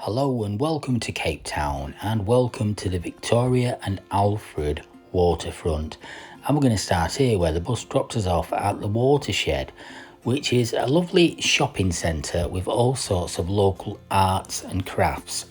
Hello and welcome to Cape Town and welcome to the Victoria and Alfred Waterfront. And we're going to start here where the bus drops us off at the Watershed, which is a lovely shopping centre with all sorts of local arts and crafts.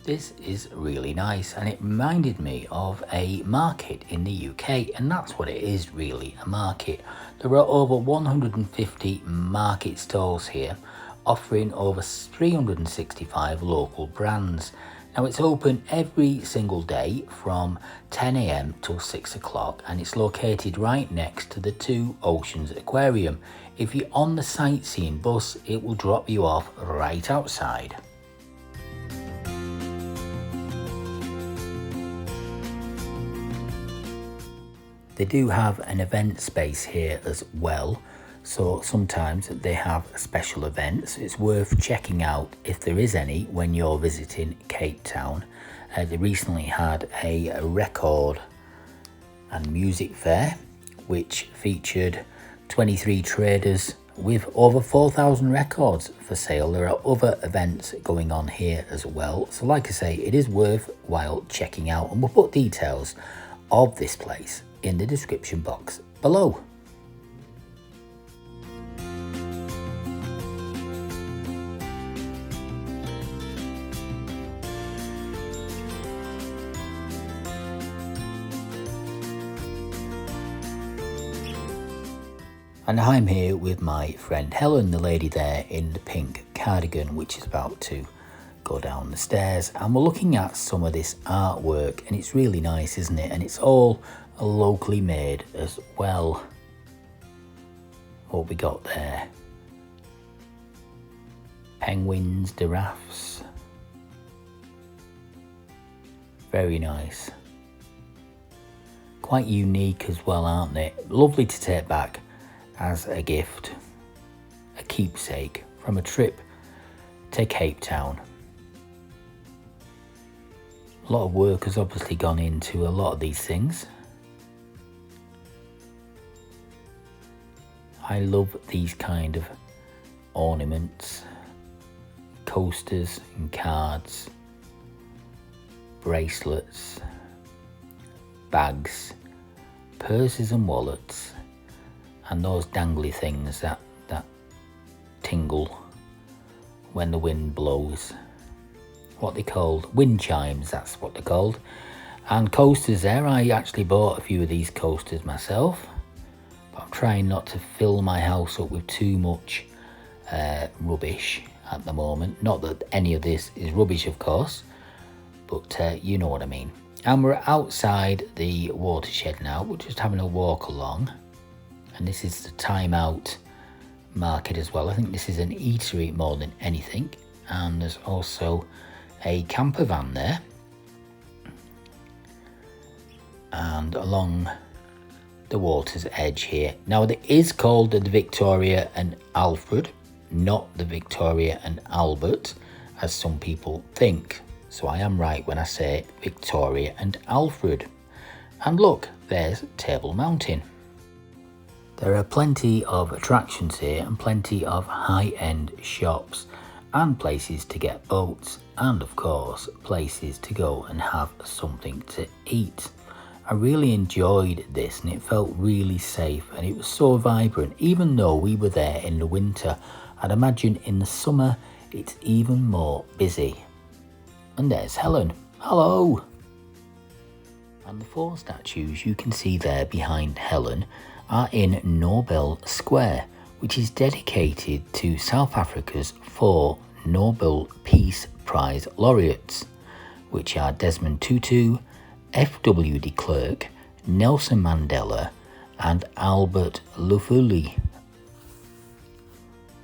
This is really nice and it reminded me of a market in the UK, and that's what it is really, a market. There are over 150 market stalls here, offering over 365 local brands. Now it's open every single day from 10 AM till 6 o'clock, and it's located right next to the 2 Oceans Aquarium. If you're on the sightseeing bus, it will drop you off right outside. They do have an event space here as well, so sometimes they have special events. It's worth checking out if there is any when you're visiting Cape Town. They recently had a record and music fair which featured 23 traders with over 4,000 records for sale. There are other events going on here as well, so like I say, it is worthwhile checking out, and we'll put details of this place in the description box below. And I'm here with my friend Helen, the lady there in the pink cardigan, which is about to go down the stairs, and we're looking at some of this artwork, and it's really nice, isn't it? And it's all locally made as well. What we got there? Penguins, giraffes. Very nice. Quite unique as well, aren't they? Lovely to take back as a gift, a keepsake from a trip to Cape Town. A lot of work has obviously gone into a lot of these things. I love these kind of ornaments, coasters and cards, bracelets, bags, purses and wallets, and those dangly things that tingle when the wind blows. What they called wind chimes, that's what they're called. And coasters there, I actually bought a few of these coasters myself, but I'm trying not to fill my house up with too much rubbish at the moment. Not that any of this is rubbish, of course, but you know what I mean. And we're outside the Watershed now. We're just having a walk along, and this is the Time Out market as well. I think this is an eatery more than anything, and there's also a camper van there. And along the water's edge here. Now it is called the Victoria and Alfred, not the Victoria and Albert, as some people think. So I am right when I say Victoria and Alfred. And look, there's Table Mountain. There are plenty of attractions here and plenty of high-end shops and places to get boats, and of course places to go and have something to eat. I really enjoyed this, and it felt really safe, and it was so vibrant. Even though we were there in the winter, I'd imagine in the summer it's even more busy. And there's Helen. Hello! And the 4 statues you can see there behind Helen are in Nobel Square, which is dedicated to South Africa's 4 Nobel Peace Prize laureates, which are Desmond Tutu, F.W. de Klerk, Nelson Mandela and Albert Lufuli,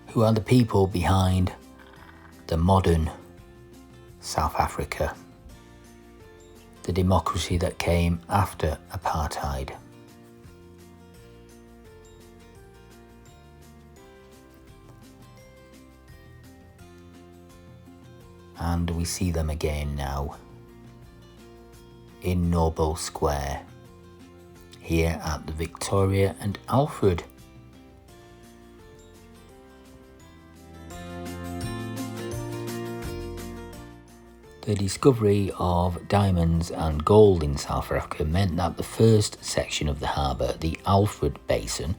who are the people behind the modern South Africa, the democracy that came after apartheid. And we see them again now in Nobel Square here at the Victoria and Alfred. The discovery of diamonds and gold in South Africa meant that the first section of the harbour, the Alfred Basin,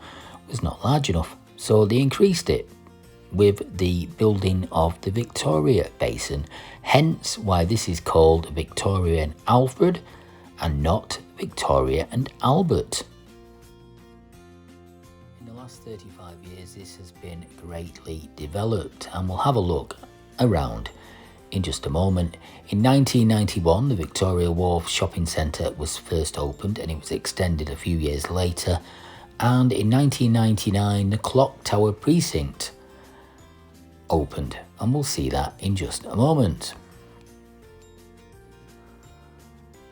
was not large enough, so they increased it with the building of the Victoria Basin, hence why this is called Victoria and Alfred and not Victoria and Albert. In the last 35 years this has been greatly developed, and we'll have a look around in just a moment. In 1991 the Victoria Wharf Shopping Centre was first opened, and it was extended a few years later, and in 1999 the Clock Tower Precinct opened, and we'll see that in just a moment.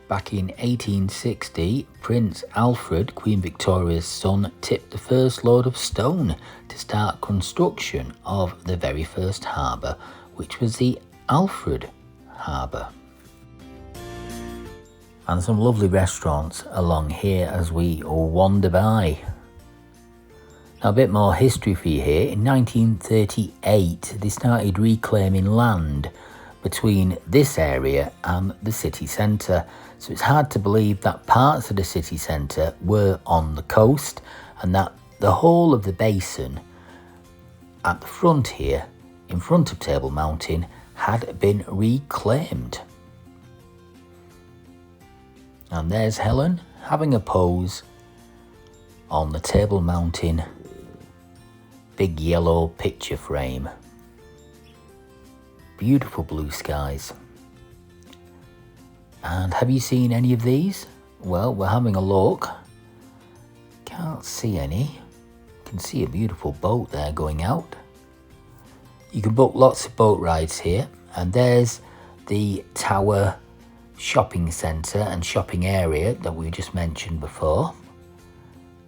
Back in 1860, Prince Alfred, Queen Victoria's son, tipped the first load of stone to start construction of the very first harbour, which was the Alfred Harbour. And some lovely restaurants along here as we wander by. Now, a bit more history for you here. In 1938, they started reclaiming land between this area and the city centre. So it's hard to believe that parts of the city centre were on the coast, and that the whole of the basin at the front here, in front of Table Mountain, had been reclaimed. And there's Helen having a pose on the Table Mountain big yellow picture frame. Beautiful blue skies. And have you seen any of these? Well, we're having a look. Can't see any. Can see a beautiful boat there going out. You can book lots of boat rides here, and there's the Tower Shopping Centre and shopping area that we just mentioned before,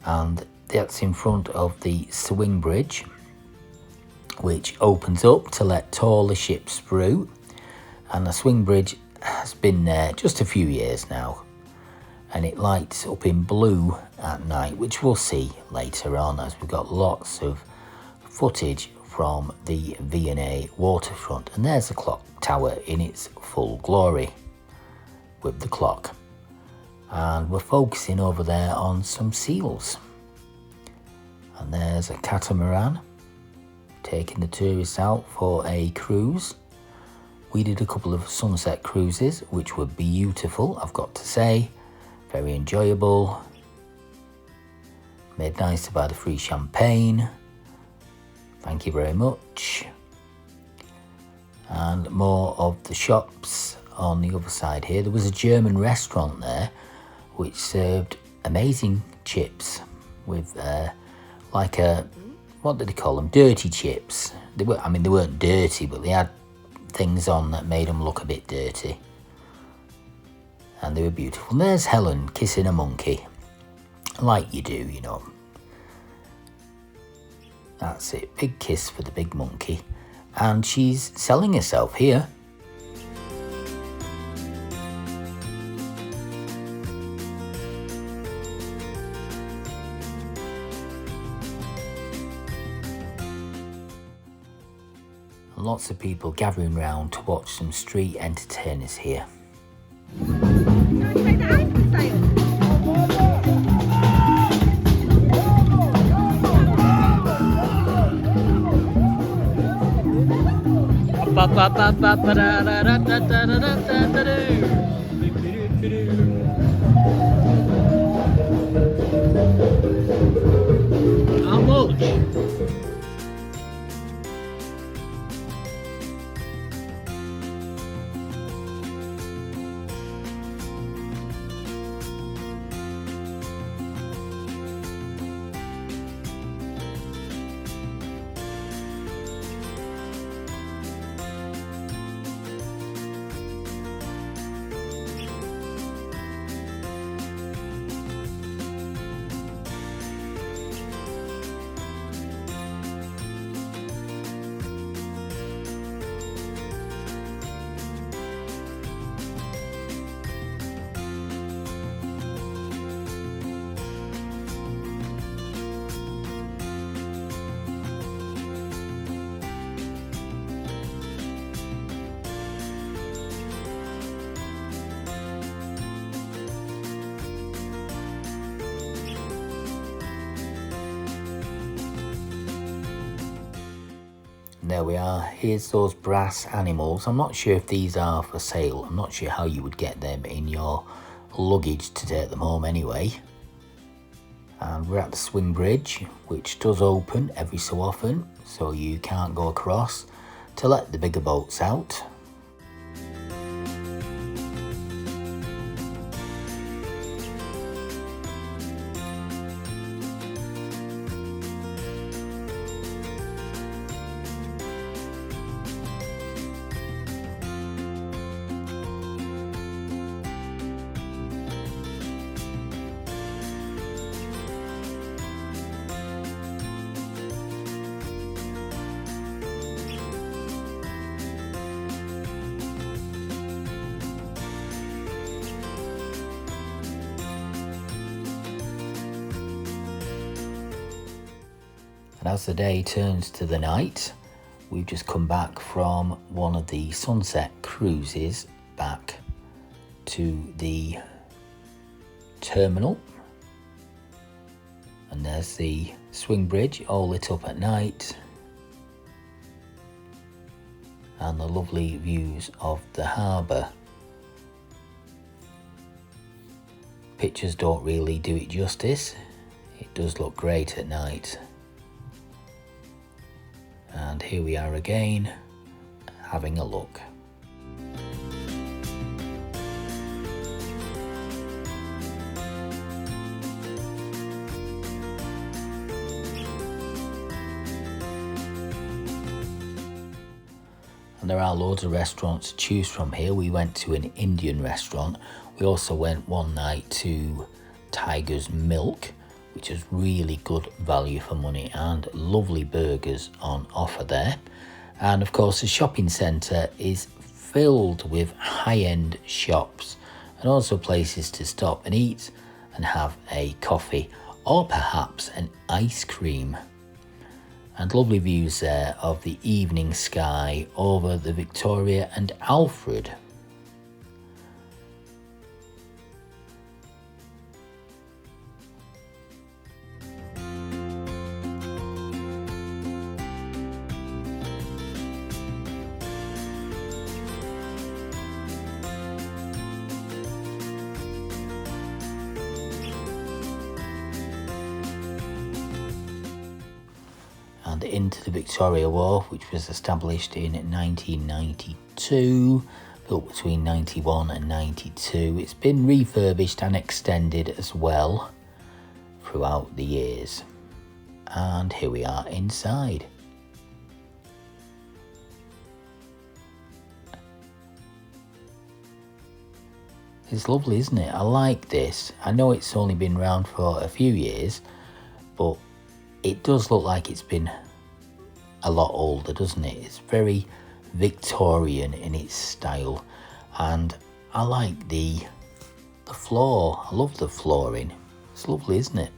and that's in front of the swing bridge, which opens up to let taller ships through. And the swing bridge has been there just a few years now, and it lights up in blue at night, which we'll see later on, as we've got lots of footage from the V&A Waterfront. And there's the clock tower in its full glory with the clock, and we're focusing over there on some seals. And there's a catamaran taking the tourists out for a cruise. We did a couple of sunset cruises, which were beautiful, I've got to say. Very enjoyable. Made nicer by the free champagne. Thank you very much. And more of the shops on the other side here. There was a German restaurant there which served amazing chips with like a, what did they call them? Dirty chips. They weren't dirty, but they had things on that made them look a bit dirty. And they were beautiful. And there's Helen kissing a monkey, like you do, you know. That's it, big kiss for the big monkey. And she's selling herself here. Lots of people gathering round to watch some street entertainers here. How much? There we are. Here's those brass animals. I'm not sure if these are for sale. I'm not sure how you would get them in your luggage to take them home anyway. And we're at the swing bridge, which does open every so often, so you can't go across to let the bigger boats out. And as the day turns to the night, we've just come back from one of the sunset cruises back to the terminal. And there's the swing bridge all lit up at night. And the lovely views of the harbour. Pictures don't really do it justice. It does look great at night. And here we are again, having a look. And there are loads of restaurants to choose from here. We went to an Indian restaurant. We also went one night to Tiger's Milk, which is really good value for money, and lovely burgers on offer there. And of course the shopping centre is filled with high-end shops and also places to stop and eat and have a coffee or perhaps an ice cream. And lovely views there of the evening sky over the Victoria and Alfred. And into the Victoria Wharf, which was established in 1992, built between 91 and 92. It's been refurbished and extended as well throughout the years. And here we are inside. It's lovely, isn't it? I like this. I know it's only been around for a few years, but it does look like it's been a lot older, doesn't it? It's very Victorian in its style, and I like the floor. I love the flooring. It's lovely, isn't it?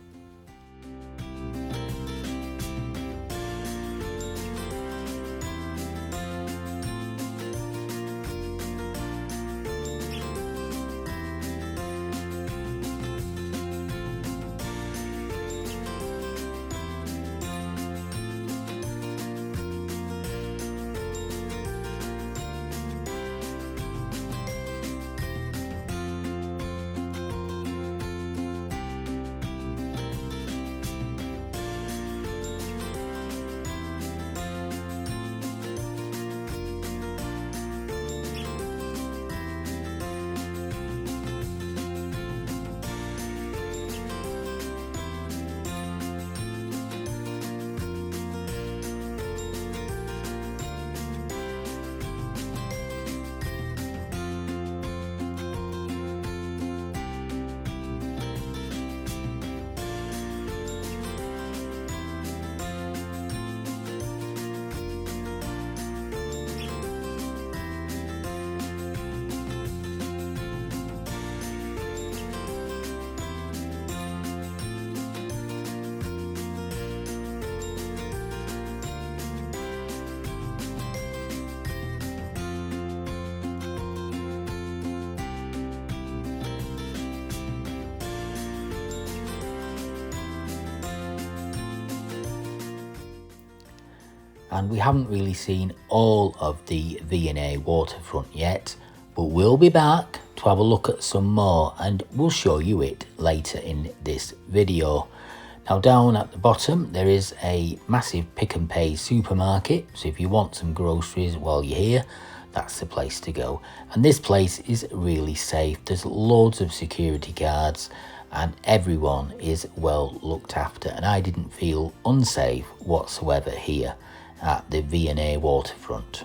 and we haven't really seen all of the V&A Waterfront yet, but we'll be back to have a look at some more, and we'll show you it later in this video. Now down at the bottom there is a massive pick and pay supermarket, so if you want some groceries while you're here, that's the place to go. And this place is really safe. There's loads of security guards and everyone is well looked after, and I didn't feel unsafe whatsoever here at the V&A Waterfront.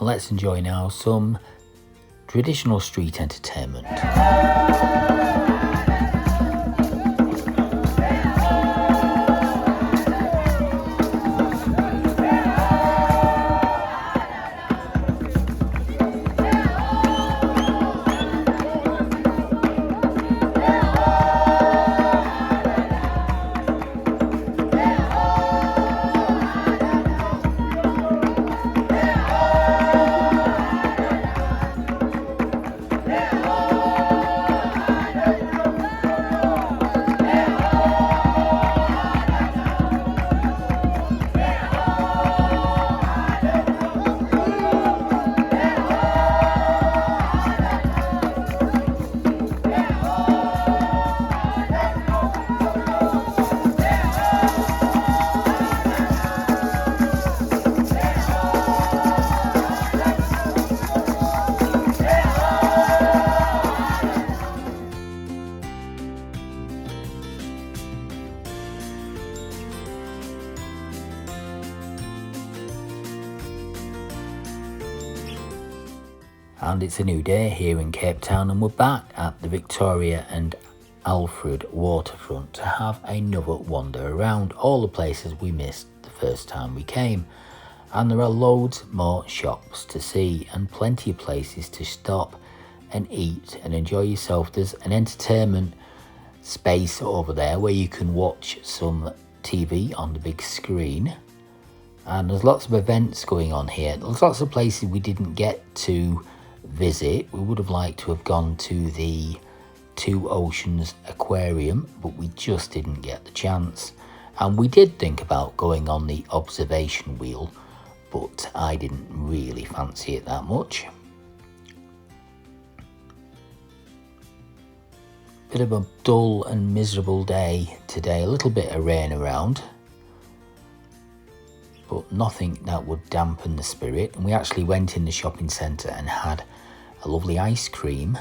Let's enjoy now some traditional street entertainment. And it's a new day here in Cape Town, and we're back at the Victoria and Alfred Waterfront to have another wander around all the places we missed the first time we came. And there are loads more shops to see and plenty of places to stop and eat and enjoy yourself. There's an entertainment space over there where you can watch some TV on the big screen, and there's lots of events going on here. There's lots of places we didn't get to visit. We would have liked to have gone to the Oceans Aquarium, but we just didn't get the chance. And we did think about going on the observation wheel, but I didn't really fancy it that much. Bit of a dull and miserable day today, a little bit of rain around, but nothing that would dampen the spirit. And we actually went in the shopping centre and had a lovely ice cream.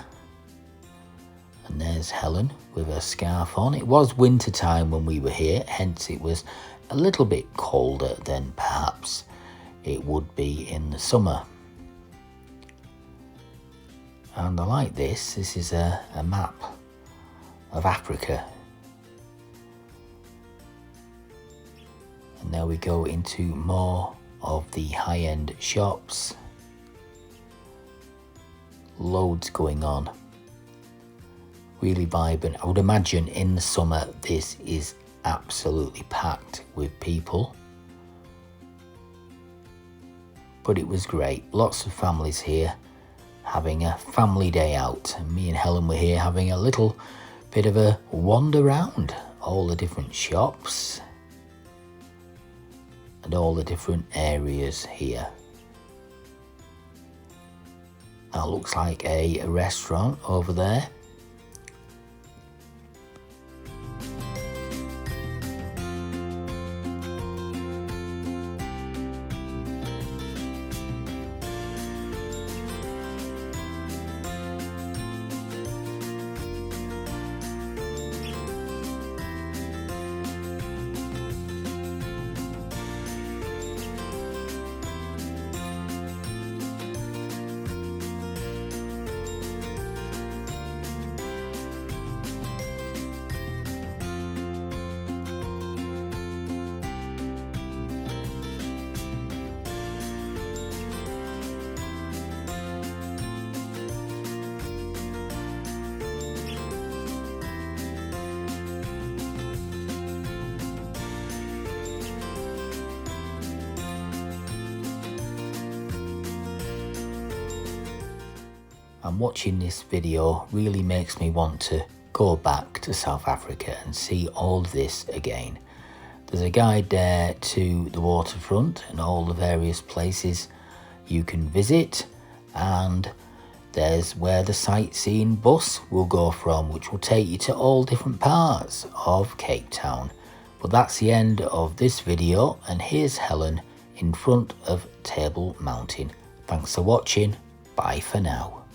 And there's Helen with her scarf on. It was winter time when we were here, hence it was a little bit colder than perhaps it would be in the summer. And I like this. This is a map of Africa. And there we go into more of the high-end shops. Loads going on. Really vibrant. I would imagine in the summer this is absolutely packed with people. But it was great. Lots of families here having a family day out. And me and Helen were here having a little bit of a wander around all the different shops and all the different areas here. That looks like a restaurant over there. and watching this video really makes me want to go back to South Africa and see all of this again. There's a guide there to the waterfront and all the various places you can visit, and there's where the sightseeing bus will go from, which will take you to all different parts of Cape Town. But that's the end of this video, and here's Helen in front of Table Mountain. Thanks for watching. Bye for now.